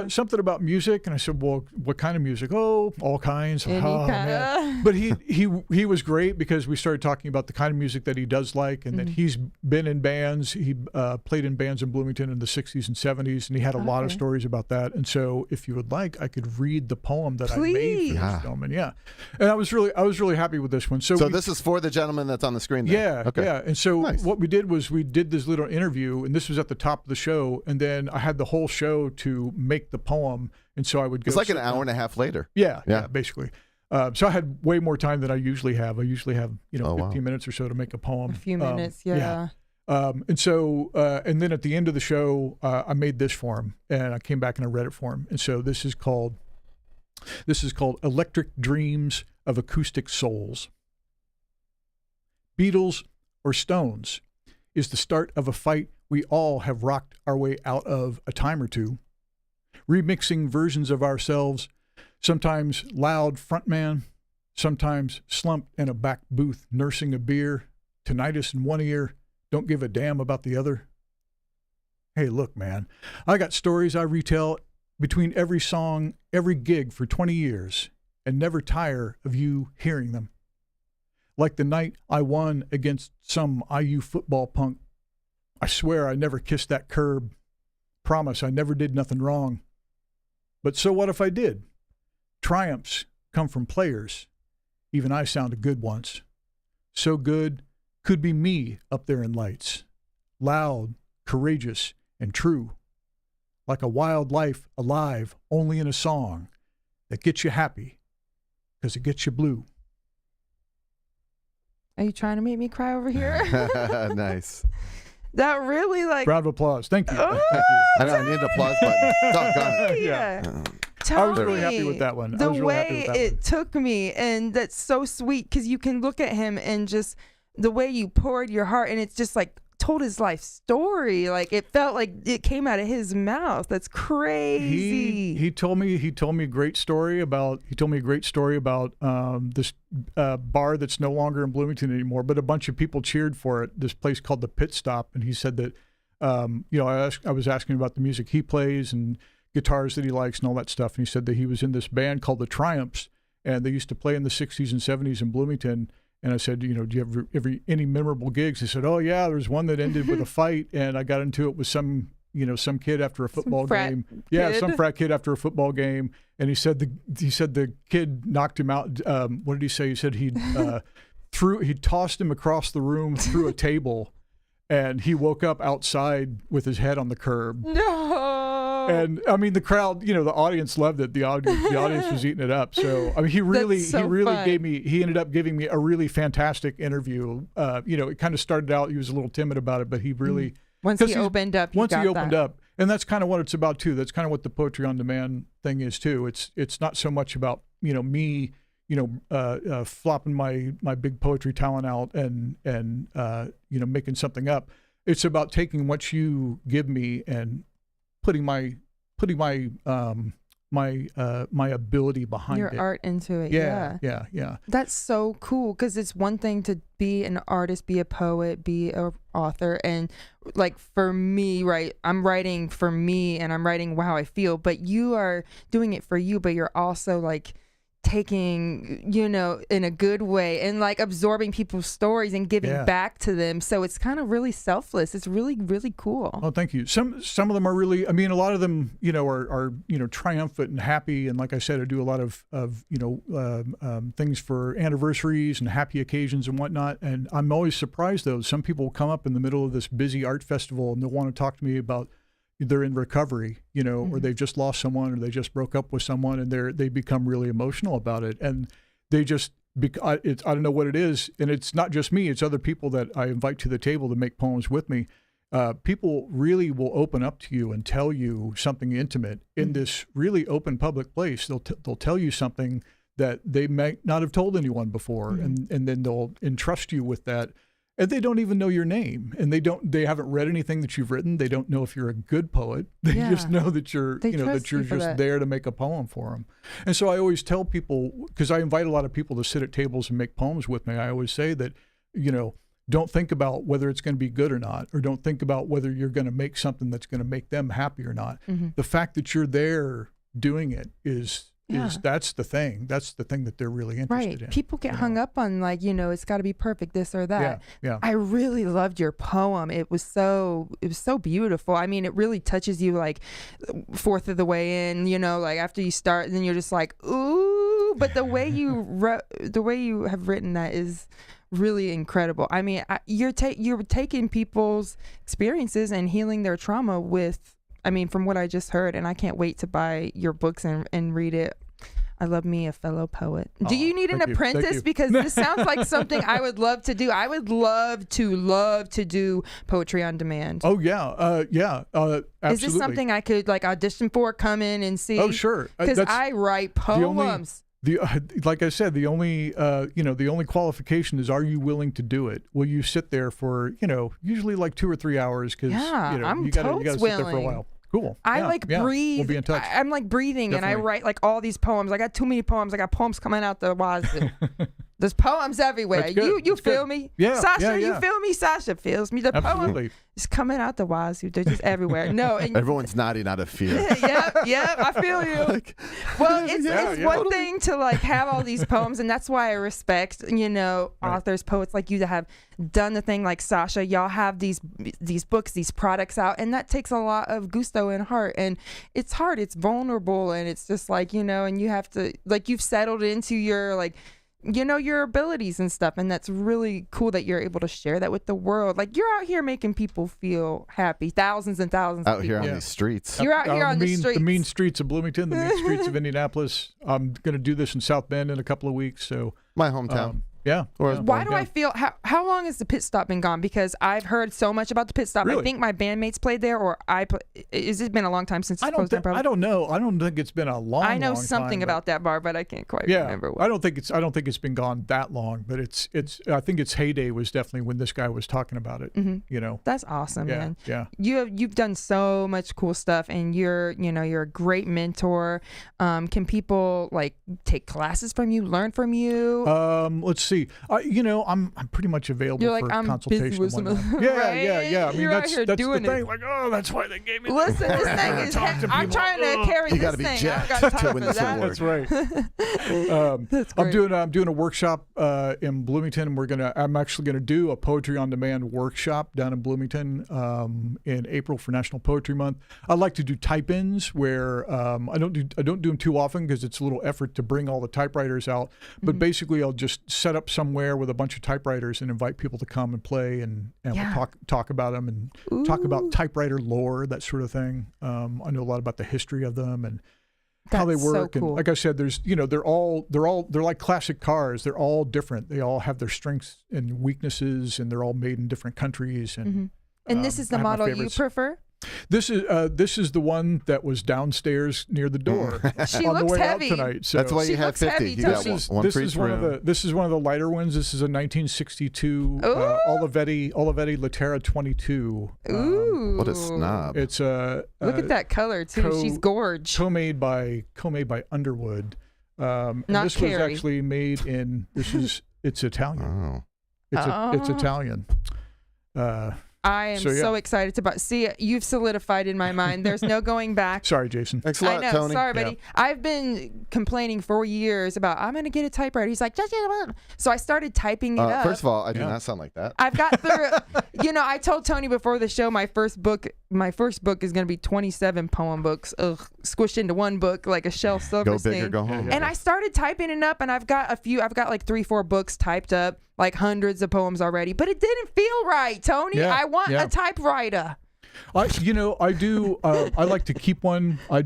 Something about music, and I said, well, what kind of music? Oh, all kinds. Any kind. But he was great because we started talking about the kind of music that he does like, and that he's been in bands. He played in bands in Bloomington in the 60s and 70s, and he had a lot of stories about that. And so if you would like, I could read the poem that I made for this film. And I was really happy with this one. So this is for the gentleman that's on the screen there. Yeah. Okay. Yeah. And so what we did was we did this little interview, and this was at the top of the show, and then I had the whole show to make the poem, and so I would go. It's like an hour and a half later. Yeah, basically. So I had way more time than I usually have. I usually have 15 minutes or so to make a poem. A few minutes, yeah. And so and then at the end of the show, I made this for him, and I came back and I read it for him. And so this is called Electric Dreams of Acoustic Souls. Beatles or Stones is the start of a fight we all have rocked our way out of a time or two. Remixing versions of ourselves, sometimes loud frontman, sometimes slumped in a back booth nursing a beer, tinnitus in one ear, don't give a damn about the other. Hey, look, man, I got stories I retell between every song, every gig for 20 years, and never tire of you hearing them. Like the night I won against some IU football punk. I swear I never kissed that curb. Promise I never did nothing wrong. But so what if I did? Triumphs come from players. Even I sounded good once. So good, could be me up there in lights. Loud, courageous, and true. like a wild life alive only in a song that gets you happy because it gets you blue. Are you trying to make me cry over here? Nice. That really like. Round of applause. Thank you. Oh, Thank you. I need an applause button. Doggone it. Yeah. I was really happy with that one. The way it took me, and that's so sweet because you can look at him and just the way you poured your heart, and it's just like told his life story. Like it felt like it came out of his mouth. That's crazy. He told me a great story about this bar that's no longer in Bloomington anymore, but a bunch of people cheered for it. This place called the Pit Stop, and he said that I was asking about the music he plays and guitars that he likes and all that stuff, and he said that he was in this band called the Triumphs, and they used to play in the 60s and 70s in Bloomington. And I said, do you have any memorable gigs? He said, oh yeah, there's one that ended with a fight, and I got into it with some kid after a football game. Yeah, some frat kid after a football game. And he said the kid knocked him out. What did he say? He said he tossed him across the room through a table, and he woke up outside with his head on the curb. No. And I mean, the crowd, the audience loved it. The audience was eating it up. So I mean, he ended up giving me a really fantastic interview. It kind of started out, he was a little timid about it, but he really once he opened up, and that's kind of what it's about too. That's kind of what the Poetry on Demand thing is too. It's not so much about me flopping my big poetry talent out and making something up. It's about taking what you give me and putting my ability behind your it. art into it. Yeah. That's so cool because it's one thing to be an artist, be a poet, be an author, and like for me, right? I'm writing for me and I'm writing how I feel, but you are doing it for you, but you're also like taking, in a good way and like absorbing people's stories and giving back to them. So it's kind of really selfless. It's really, really cool. Oh, thank you. Some of them are really, I mean, a lot of them, are triumphant and happy. And like I said, I do a lot of things for anniversaries and happy occasions and whatnot. And I'm always surprised though. Some people will come up in the middle of this busy art festival and they'll want to talk to me about they're in recovery, or they've just lost someone or they just broke up with someone and they become really emotional about it. And they just, I don't know what it is. And it's not just me, it's other people that I invite to the table to make poems with me. People really will open up to you and tell you something intimate in this really open public place. They'll tell you something that they might not have told anyone before. And then they'll entrust you with that. And they don't even know your name, and they haven't read anything that you've written. They don't know if you're a good poet. They just know that you're just there to make a poem for them. And so I always tell people, because I invite a lot of people to sit at tables and make poems with me, I always say that, don't think about whether it's going to be good or not, or don't think about whether you're going to make something that's going to make them happy or not. The fact that you're there doing it that's the thing that they're really interested in. People get hung up on it's got to be perfect, this or that. Yeah. I really loved your poem. It was so beautiful. I mean, it really touches you like fourth of the way in, like after you start, and then you're just like, ooh, but the way you have written that is really incredible. I mean, you're taking people's experiences and healing their trauma with, from what I just heard, and I can't wait to buy your books and read it. I love me a fellow poet. Do you need an apprentice? Because this sounds like something I would love to do. I would love to do Poetry on Demand. Oh, yeah. Absolutely. Is this something I could audition for, come in and see? Oh, sure. Because I write poems. Like I said, the only qualification is, are you willing to do it? Will you sit there for, usually like 2 or 3 hours? Because I'm you gotta sit there for a while. Cool. I breathe. We'll be in touch. I'm like breathing. Definitely. And I write all these poems. I got too many poems. I got poems coming out the wazoo. There's poems everywhere. You feel me? Yeah. Sasha, you feel me? Sasha feels me. The Absolutely. poem is coming out the wazoo. They're just everywhere. No. Everyone's nodding out of fear. Yep, I feel you. Well, it's one thing to have all these poems, and that's why I respect, authors, poets like you that have done the thing like Sasha. Y'all have these books, these products out, and that takes a lot of gusto and heart, and it's hard. It's vulnerable, and it's just and you have to, you've settled into your your abilities and stuff. And that's really cool that you're able to share that with the world. Like, you're out here making people feel happy. Thousands and thousands out of here people. on these streets. You're out here on the streets. The mean streets of Bloomington, the mean streets of Indianapolis. I'm going to do this in South Bend in a couple of weeks. So my hometown. Yeah. Why do I feel how long has the pit stop been gone? Because I've heard so much about the pit stop. Really? I think my bandmates played there, or has it been a long time since? I don't know. I don't think it's been a long. I know long something time, about that bar, but I can't quite remember. What. I don't think it's been gone that long, but it's. I think its heyday was definitely when this guy was talking about it. Mm-hmm. That's awesome, man. Yeah. You've done so much cool stuff, and you're a great mentor. Can people like take classes from you, learn from you? Let's see. I'm pretty much available You're like, for I'm consultation. busy with some, yeah. I mean, you're that's out here the doing thing. it. Like, that's why they gave me. Listen, this thing is. I'm trying to carry this thing. You I got got to time win for this that. award. That's right. That's great. I'm doing a workshop in Bloomington, and I'm actually gonna do a poetry on demand workshop down in Bloomington in April for National Poetry Month. I like to do type-ins where I don't do them too often because it's a little effort to bring all the typewriters out. But basically, I'll just set up somewhere with a bunch of typewriters and invite people to come and play, and we'll talk about them and talk about typewriter lore, that sort of thing. I know a lot about the history of them and how they work. So cool. And like I said, there's they're like classic cars. They're all different. They all have their strengths and weaknesses, and they're all made in different countries. And and this is the model you prefer? This is the one that was downstairs near the door She on the looks way heavy. out tonight. So That's why you have 50. You got one for each room. This is one of the lighter ones. This is a 1962 Olivetti Latera 22. Ooh, what a snob! It's a look at that color too. She's gorge. Co-made by Underwood. And Not this Carrie. was actually made in. It's Italian. Oh. It's Italian. I am so excited to see it. You've solidified in my mind. There's no going back. Sorry, Jason. Thanks a lot, I know. Tony. Sorry, buddy. I've been complaining for years about I'm going to get a typewriter. He's like, just get one. So I started typing it up. First of all, I do not sound like that. I've got through. I told Tony before the show my first book is going to be 27 poem books, squished into one book like a Shel Silverstein. Go big or go home. And I started typing it up, and I've got like 3-4 books typed up, like hundreds of poems already. But it didn't feel right, Tony. Yeah, I want a typewriter. I do. I like to keep one. I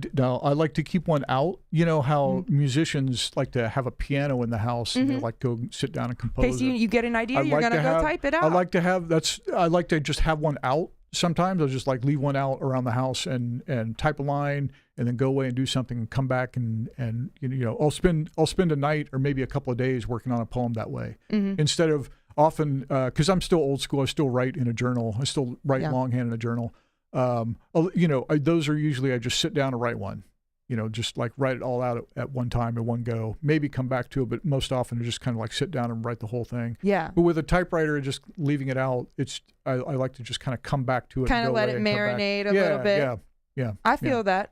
like to keep one out. You know how musicians like to have a piano in the house and they like go sit down and compose. In case you get an idea, you're gonna go type it out. I like to just have one out. Sometimes I'll just like leave one out around the house and type a line and then go away and do something and come back and I'll spend a night or maybe a couple of days working on a poem that way instead of often because I'm still old school. I still write in a journal. I still write longhand in a journal. Those are usually I just sit down and write one. Just like write it all out at one time in one go. Maybe come back to it, but most often I just kind of like sit down and write the whole thing. Yeah. But with a typewriter, just leaving it out, I like to just kind of come back to it. Kind of let it marinate a little bit. Yeah. I feel that.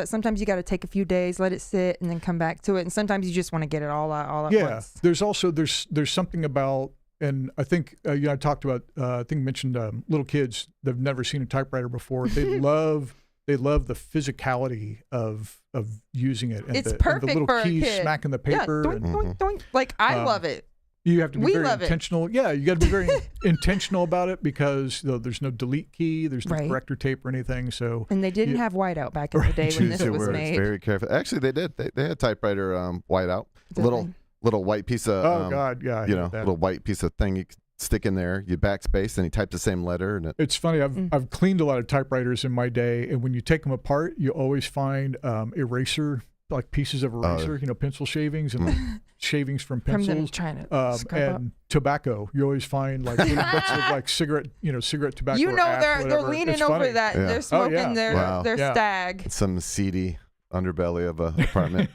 Sometimes you got to take a few days, let it sit, and then come back to it. And sometimes you just want to get it all out all at once. There's also there's something about. And I think I talked about mentioned little kids that've never seen a typewriter before. They love the physicality of using it. And it's the perfect little for a keys kid. smacking the paper. Yeah, doink, doink, doink. Like I love it. You have to be very love intentional. Yeah, you got to be very intentional about it because there's no delete key, there's no corrector tape or anything. So and they didn't have whiteout back in the day when this was made. Very careful. Actually, they did. They had typewriter whiteout. Little white piece of little white piece of thing you could stick in there. You backspace, and you type the same letter. And it's funny. I've cleaned a lot of typewriters in my day, and when you take them apart, you always find eraser, like pieces of eraser, pencil shavings and shavings from pencils. From them trying to scrap and up. Tobacco. You always find like little bits of like cigarette tobacco. They're leaning over that. Yeah. They're smoking their stag. Some seedy underbelly of a apartment.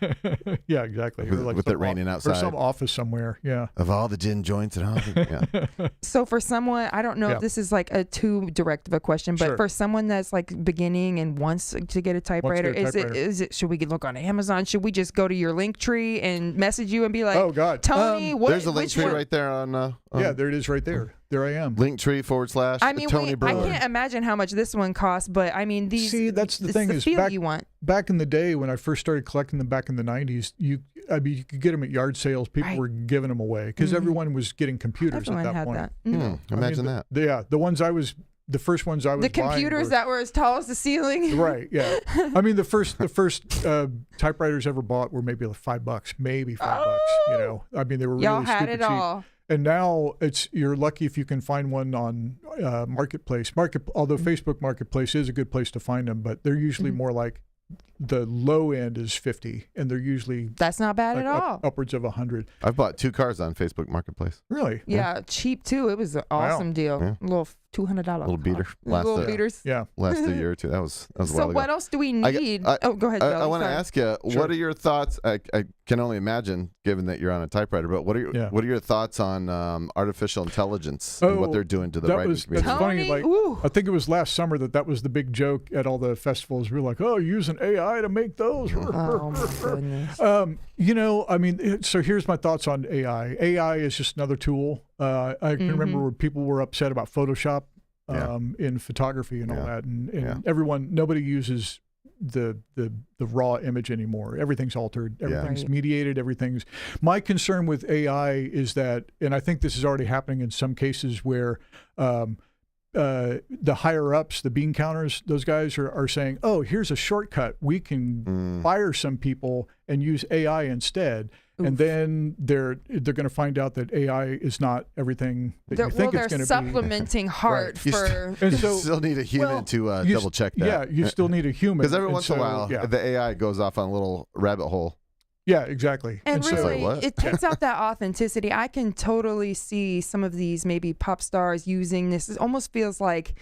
Yeah, exactly. With it raining outside. Or some office somewhere, yeah. Of all the gin joints and all So for someone, I don't know if this is like a too direct of a question, but for someone that's like beginning and wants to get a typewriter, is it should we look on Amazon? Should we just go to your link tree and message you and be like, oh God, Tony, there's a link tree right there on yeah, there it is right there. There I am. Linktree / I mean, Tony Brewer. I can't imagine how much this one costs, but I mean, that's the thing the is feel you want. Back in the day when I first started collecting them back in the 90s, I mean, you could get them at yard sales. People were giving them away because everyone was getting computers Everyone at that had point. that. Imagine that. The first ones I was The buying computers that were as tall as the ceiling. Right. Yeah. I mean, the first typewriters ever bought were maybe like $5, maybe $5. You know, I mean, they were Y'all really had stupid it cheap. all. And now you're lucky if you can find one on Marketplace. Although Facebook Marketplace is a good place to find them, but they're usually more like the low end is 50, and they're usually that's not bad at all. Upwards of 100. I've bought 2 cars on Facebook Marketplace. Really? Yeah, cheap too. It was an awesome deal. Yeah. A little $200 Little beater. Little beaters. Yeah. Last a year or two. That was a So while ago. what else do we need? Oh, go ahead, Joe. I want to ask you, what are your thoughts? I can only imagine, given that you're on a typewriter, but what are your thoughts on artificial intelligence and what they're doing to the writing community? That's funny. Like, I think it was last summer that was the big joke at all the festivals. We were like, oh, using AI to make those. Oh, my goodness. You know, I mean, so here's my thoughts on AI. AI is just another tool. I can remember where people were upset about Photoshop in photography and all that, and nobody uses the raw image anymore. Everything's altered. Everything's mediated. My concern with AI is that, and I think this is already happening in some cases where the higher ups, the bean counters, those guys are saying, oh, here's a shortcut. We can fire some people and use AI instead. Oof. And then they're going to find out that AI is not everything that you think it's going to be. They're supplementing heart for. You still need a human to double check that. Yeah, you still need a human. Because every once in a while, the AI goes off on a little rabbit hole. Yeah, exactly. And really, it takes out that authenticity. I can totally see some of these maybe pop stars using this. It almost feels like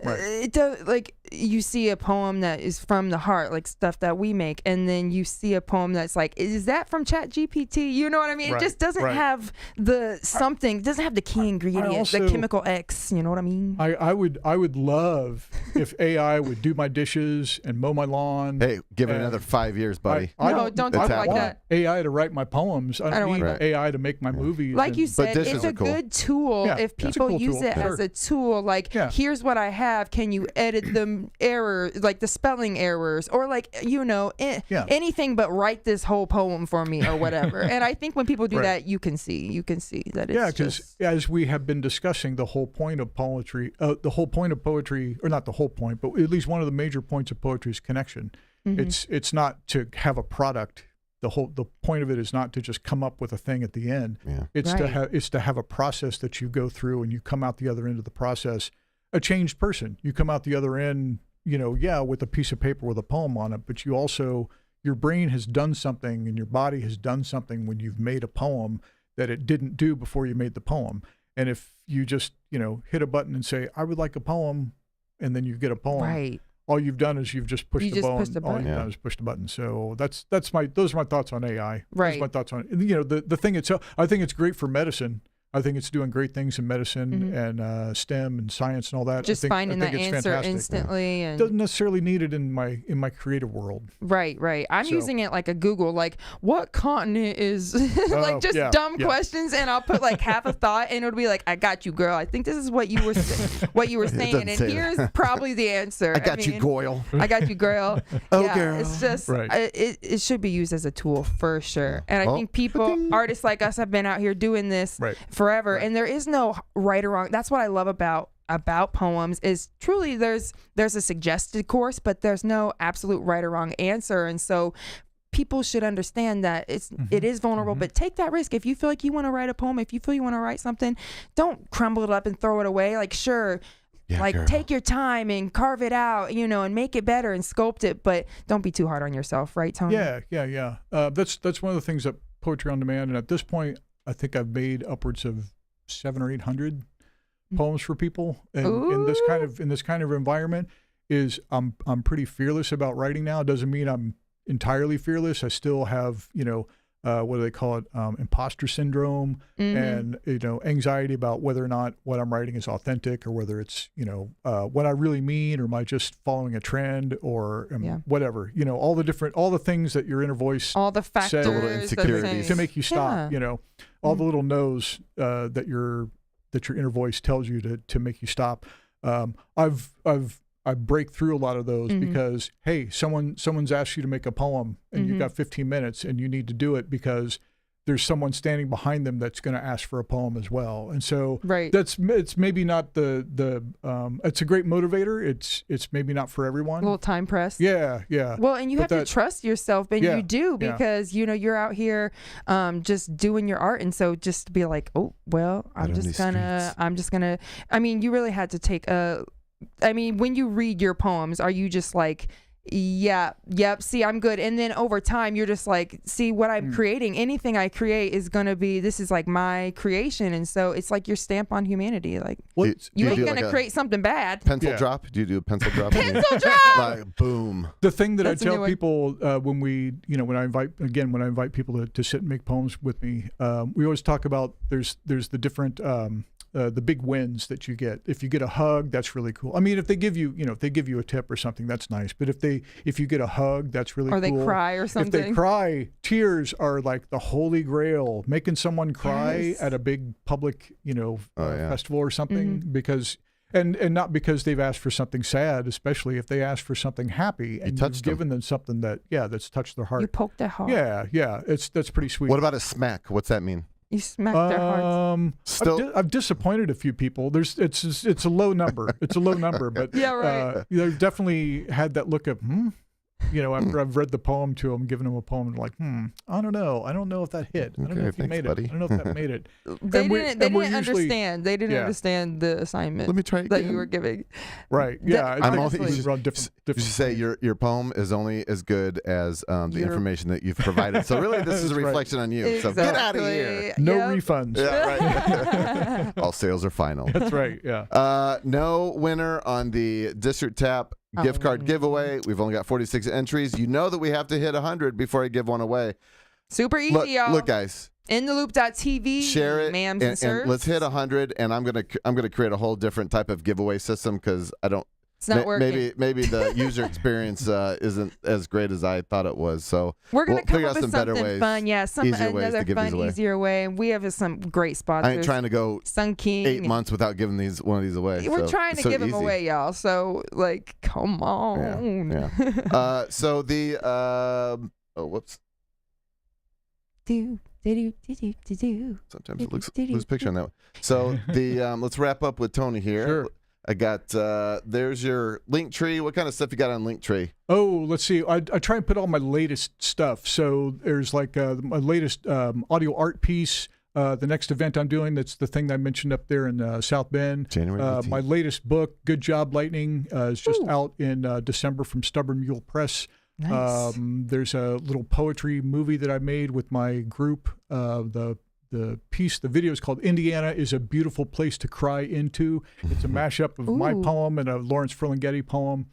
it does. Like you see a poem that is from the heart, like stuff that we make, and then you see a poem that's like, is that from ChatGPT? You know what I mean? It just doesn't have the something. It doesn't have the key ingredient, the chemical X. You know what I mean? I would love if AI would do my dishes and mow my lawn. Hey, give it another 5 years, buddy. Don't talk like that. AI to write my poems. I don't need AI to make my movies. Like you said, it's a good tool if people use it as a tool. Like, here's what I have. Can you edit the errors, like the spelling errors, or like, you know, anything but write this whole poem for me or whatever. And I think when people do that, you can see that it's because as we have been discussing, the whole point of poetry, or not the whole point, but at least one of the major points of poetry is connection. It's not to have a product. The point of it is not to just come up with a thing at the end. It's to have a process that you go through, and you come out the other end of the process a changed person. You come out the other end, you know, with a piece of paper with a poem on it, but you also, your brain has done something and your body has done something when you've made a poem that it didn't do before you made the poem. And if you just, you know, hit a button and say, I would like a poem, and then you get a poem. All you've done is you've just pushed the button. All you've done is push the button. So those are my thoughts on AI. Those are my thoughts on, you know, the thing itself. I think it's great for medicine. I think it's doing great things in medicine and STEM and science and all that. Just finding the answer instantly, and doesn't necessarily need it in my creative world. Right. I'm using it like a Google, like what continent is like just dumb questions, and I'll put like half a thought, and it'll be like, I got you, girl. I think this is what you were saying, and here's probably the answer. I got you, Goyle. I got you, girl. Girl. It's just it should be used as a tool for sure. And I think artists like us have been out here doing this forever, and there is no right or wrong. That's what I love about poems is truly there's a suggested course, but there's no absolute right or wrong answer. And so people should understand that it is vulnerable, but take that risk. If you feel like you want to write a poem, if you feel you want to write something, don't crumble it up and throw it away. Like, sure, take your time and carve it out, you know, and make it better and sculpt it, but don't be too hard on yourself, right, Tony? Yeah. That's one of the things that Poetry on Demand, and at this point I think I've made upwards of 700 or 800 poems for people, and in this kind of environment, is I'm pretty fearless about writing now. It doesn't mean I'm entirely fearless. I still have, you know, what do they call it, imposter syndrome, and, you know, anxiety about whether or not what I'm writing is authentic, or whether it's, you know, what I really mean, or am I just following a trend, or whatever, you know, all the things that your inner voice, all the factors, the little insecurities to make you stop, you know, all the little no's that your inner voice tells you to make you stop. I've I break through a lot of those because, hey, someone's asked you to make a poem and you've got 15 minutes and you need to do it because there's someone standing behind them that's going to ask for a poem as well. And so it's maybe not it's a great motivator. It's maybe not for everyone. A little time pressed. Yeah. Well, and you have to trust yourself, and you do, because you're out here just doing your art, and so just to be like, oh well, I'm just gonna. I mean, you really had to take when you read your poems, are you just like, yep, see, I'm good, and then over time you're just like, see, what I'm creating, anything I create is gonna be, this is like my creation, and so it's like your stamp on humanity. Like, you ain't gonna create something bad. Pencil drop? Do you do a pencil drop? Pencil drop. Like, boom. The thing that I tell people when when I invite people to sit and make poems with me, we always talk about there's the different the big wins that you get. If you get a hug, that's really cool. I mean, if they give you, if they give you a tip or something, that's nice. But if you get a hug, that's really cool. Or they cry or something. If they cry, tears are like the holy grail. Making someone cry at a big public, festival or something, because and not because they've asked for something sad, especially if they ask for something happy and you've given them something that's touched their heart. You poked their heart. Yeah. That's pretty sweet. What about a smack? What's that mean? You smacked their hearts. I've disappointed a few people. It's a low number. It's a low number, but they've definitely had that look of after I've read the poem to them, giving them a poem, like, I don't know if that hit. I don't know if you made it. I don't know if that made it. They didn't understand. They didn't understand the assignment. Let me try that you were giving. Right. Yeah. You should say your poem is only as good as the information that you've provided. So really, this is a reflection on you. Exactly. So get out of here. No refunds. Yeah, right. All sales are final. That's right. Yeah. No winner on the District Tap gift card giveaway. We've only got 46 entries. You know that we have to hit 100 before I give one away. Super easy, y'all. Look, guys. InTheLoop.tv. Share it, and let's hit 100. And I'm gonna create a whole different type of giveaway system because I don't. It's not working. Maybe the user experience isn't as great as I thought it was. So we're gonna come figure up out with some better something ways, fun. Yeah, another fun, easier way. And we have some great sponsors. I ain't trying to go Sun King 8 months without giving one of these away. We're trying to give them away, y'all. So come on. Yeah. So the whoops. Sometimes it lose picture on that one. So the let's wrap up with Tony here. Sure. I got there's your link tree. What kind of stuff you got on link tree? Oh, let's see. I try and put all my latest stuff. So there's like my latest audio art piece. The next event I'm doing, that's the thing that I mentioned up there in South Bend. January 18th. My latest book, Good Job Lightning, is just out in December from Stubborn Mule Press. Nice. There's a little poetry movie that I made with my group. The video is called Indiana is a Beautiful Place to Cry Into. It's a mashup of my poem and a Lawrence Ferlinghetti poem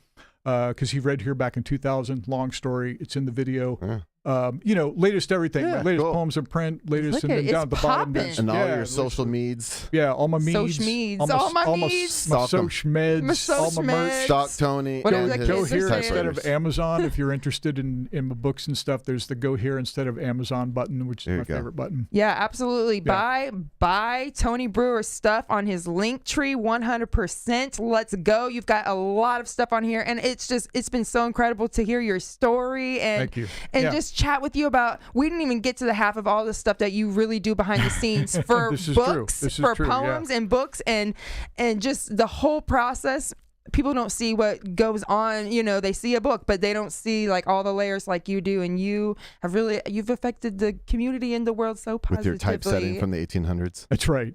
because he read here back in 2000. Long story. It's in the video. Yeah. Latest everything. Yeah. My latest poems in print, latest, and then down at the bottom. Poppin'. And all your social meds. Yeah, all my meds. Social meds. All my meds. My social meds. All my merch. Stalk Tony. Go here instead of Amazon. If you're interested in my books and stuff, there's the go here instead of Amazon button, which is my favorite button. Yeah, absolutely. Yeah. Buy Tony Brewer's stuff on his link tree 100%. Let's go. You've got a lot of stuff on here, and it's been so incredible to hear your story and Thank you. Just chat with you about. We didn't even get to the half of all the stuff that you really do behind the scenes for books, for poems and books, and just the whole process. People don't see what goes on, they see a book, but they don't see like all the layers like you do. And you've affected the community and the world so positively. With your typesetting from the 1800s. That's right.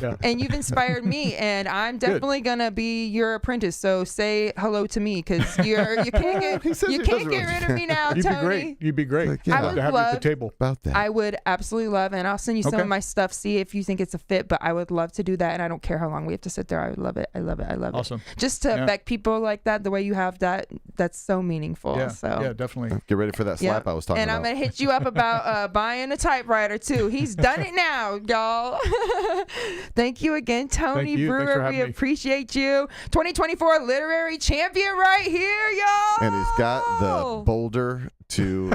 Yeah. And you've inspired me, and I'm definitely going to be your apprentice. So say hello to me, because you can't get rid of me now, Tony. You'd be great. I would to have you at the table. About that. I would absolutely love, and I'll send you some of my stuff, see if you think it's a fit, but I would love to do that, and I don't care how long we have to sit there. I would love it. I love it. Awesome. Just to affect people like that, the way you have that's so meaningful. Yeah, definitely. Get ready for that slap I was talking about. And I'm going to hit you up about buying a typewriter, too. He's done it now, y'all. Thank you again, Tony Brewer. We appreciate you. 2024 literary champion right here, y'all. And he's got the Boulder to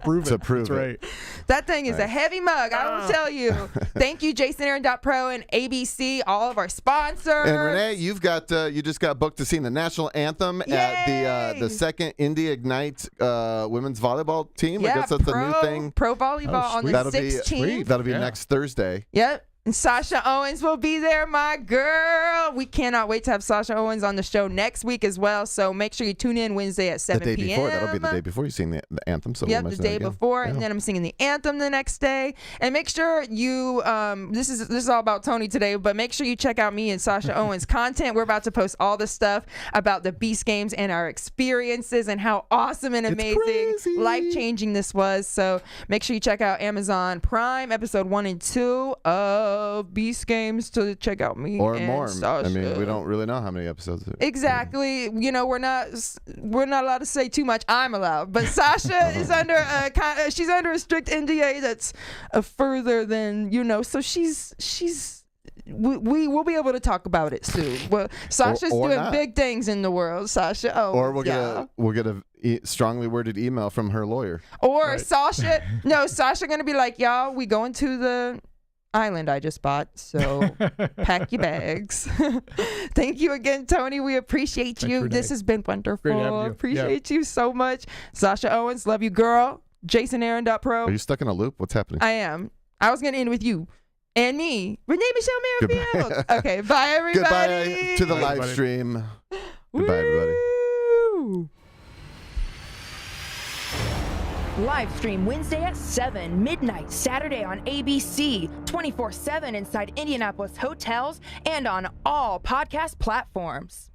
prove it. That's it. Right. That thing is a heavy mug, I will tell you. Thank you, extraordinaire.pro and ABC, all of our sponsors. And Renee, you just got booked to sing the national anthem at the second Indy Ignite women's volleyball team. I guess that's a new thing. Pro volleyball on the 16th. That'll be next Thursday. Yep. And Sasha Owens will be there, my girl. We cannot wait to have Sasha Owens on the show next week as well. So make sure you tune in Wednesday at 7 p.m. The day before. That'll be the day before you sing the anthem. So yep, the day before. Yeah. And then I'm singing the anthem the next day. And make sure you, this is all about Tony today, but make sure you check out me and Sasha Owens' content. We're about to post all the stuff about the Beast Games and our experiences and how awesome and amazing, life-changing this was. So make sure you check out Amazon Prime, episode 1 and 2 of Beast Games to check out me or and more. Sasha. I mean, we don't really know how many episodes. Exactly. You know, we're not allowed to say too much. I'm allowed, but Sasha is under she's under a strict NDA that's further than so we will be able to talk about it soon. Well, Sasha's or doing not. big things in the world. Sasha, we'll get a strongly worded email from her lawyer. Or Sasha gonna be like, y'all, we going to the island I just bought, so pack your bags. Thank you again, Tony. We appreciate you. Renee. This has been wonderful. Great having you. Appreciate you so much. Sasha Owens, love you, girl. JasonAaron.pro. Are you stuck in a loop? What's happening? I am. I was gonna end with you and me, Renee Michelle Merrifield. Okay, bye everybody. Goodbye to the live stream. Goodbye, everybody. Live stream Wednesday at 7, midnight Saturday on ABC, 24/7 inside Indianapolis hotels and on all podcast platforms.